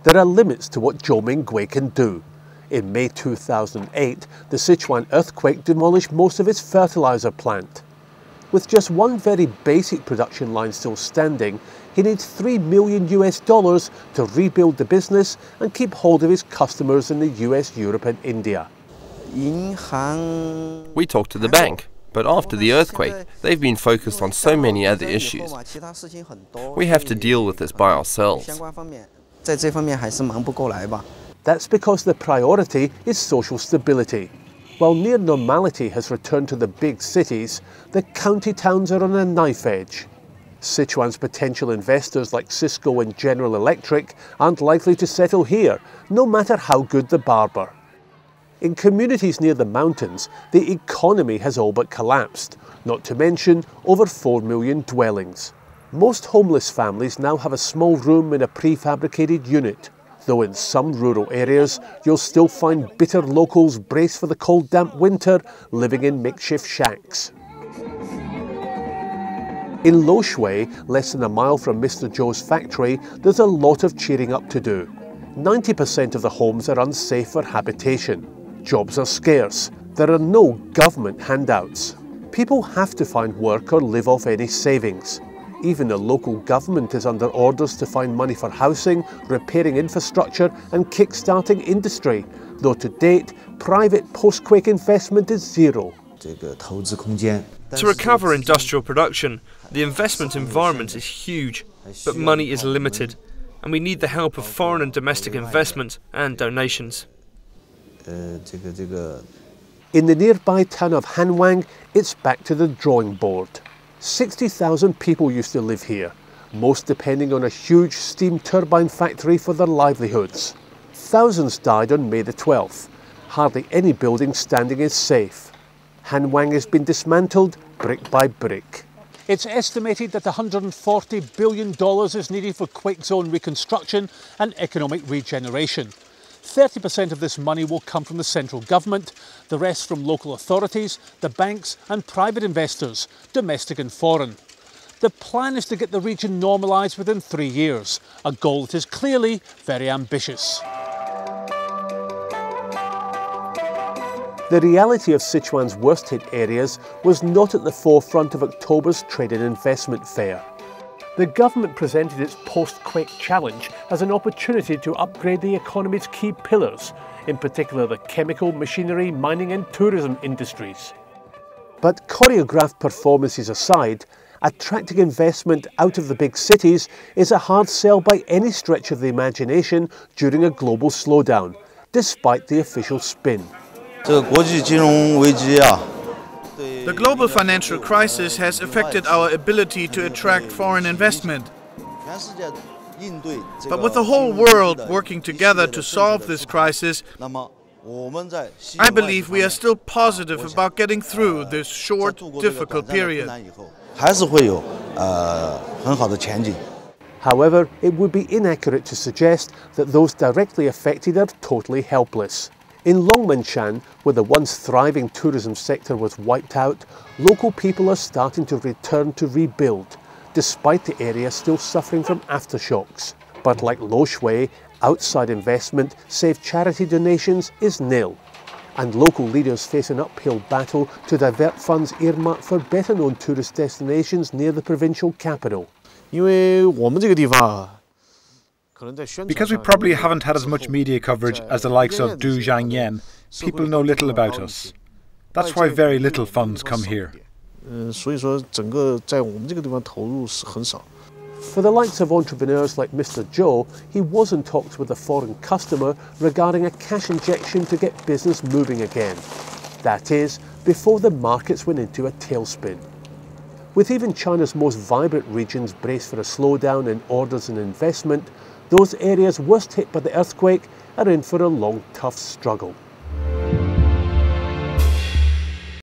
there are limits to what Zhou Mingwei can do. In May 2008, the Sichuan earthquake demolished most of its fertilizer plant. With just one very basic production line still standing, he needs $3 million to rebuild the business and keep hold of his customers in the US, Europe and India. We talked to the bank, but after the earthquake, they've been focused on so many other issues. We have to deal with this by ourselves. That's because the priority is social stability. While near normality has returned to the big cities, the county towns are on a knife edge. Sichuan's potential investors like Cisco and General Electric aren't likely to settle here, no matter how good the barber. In communities near the mountains, the economy has all but collapsed, not to mention over 4 million dwellings. Most homeless families now have a small room in a prefabricated unit, though in some rural areas you'll still find bitter locals braced for the cold damp winter living in makeshift shacks. In Loshui, less than a mile from Mr. Zhou's factory, there's a lot of cheering up to do. 90% of the homes are unsafe for habitation. Jobs are scarce. There are no government handouts. People have to find work or live off any savings. Even the local government is under orders to find money for housing, repairing infrastructure and kick-starting industry, though to date, private post-quake investment is zero. To recover industrial production, the investment environment is huge, but money is limited, and we need the help of foreign and domestic investment and donations. In the nearby town of Hanwang, it's back to the drawing board. 60,000 people used to live here, most depending on a huge steam turbine factory for their livelihoods. Thousands died on May the 12th. Hardly any building standing is safe. Hanwang has been dismantled brick by brick. It's estimated that $140 billion is needed for quake zone reconstruction and economic regeneration. 30% of this money will come from the central government, the rest from local authorities, the banks and private investors, domestic and foreign. The plan is to get the region normalised within 3 years, a goal that is clearly very ambitious. The reality of Sichuan's worst hit areas was not at the forefront of October's Trade and Investment Fair. The government presented its post-quake challenge as an opportunity to upgrade the economy's key pillars, in particular the chemical, machinery, mining and tourism industries. But choreographed performances aside, attracting investment out of the big cities is a hard sell by any stretch of the imagination during a global slowdown, despite the official spin. The global financial crisis has affected our ability to attract foreign investment. But with the whole world working together to solve this crisis, I believe we are still positive about getting through this short, difficult period. However, it would be inaccurate to suggest that those directly affected are totally helpless. In Longmanshan, where the once thriving tourism sector was wiped out, local people are starting to return to rebuild, despite the area still suffering from aftershocks. But like Loshui, outside investment, save charity donations, is nil. And local leaders face an uphill battle to divert funds earmarked for better-known tourist destinations near the provincial capital. Because we probably haven't had as much media coverage as the likes of Du Zhangyan, people know little about us. That's why very little funds come here. For the likes of entrepreneurs like Mr. Zhou, he was in talks with a foreign customer regarding a cash injection to get business moving again. That is, before the markets went into a tailspin. With even China's most vibrant regions braced for a slowdown in orders and investment, those areas worst hit by the earthquake are in for a long, tough struggle.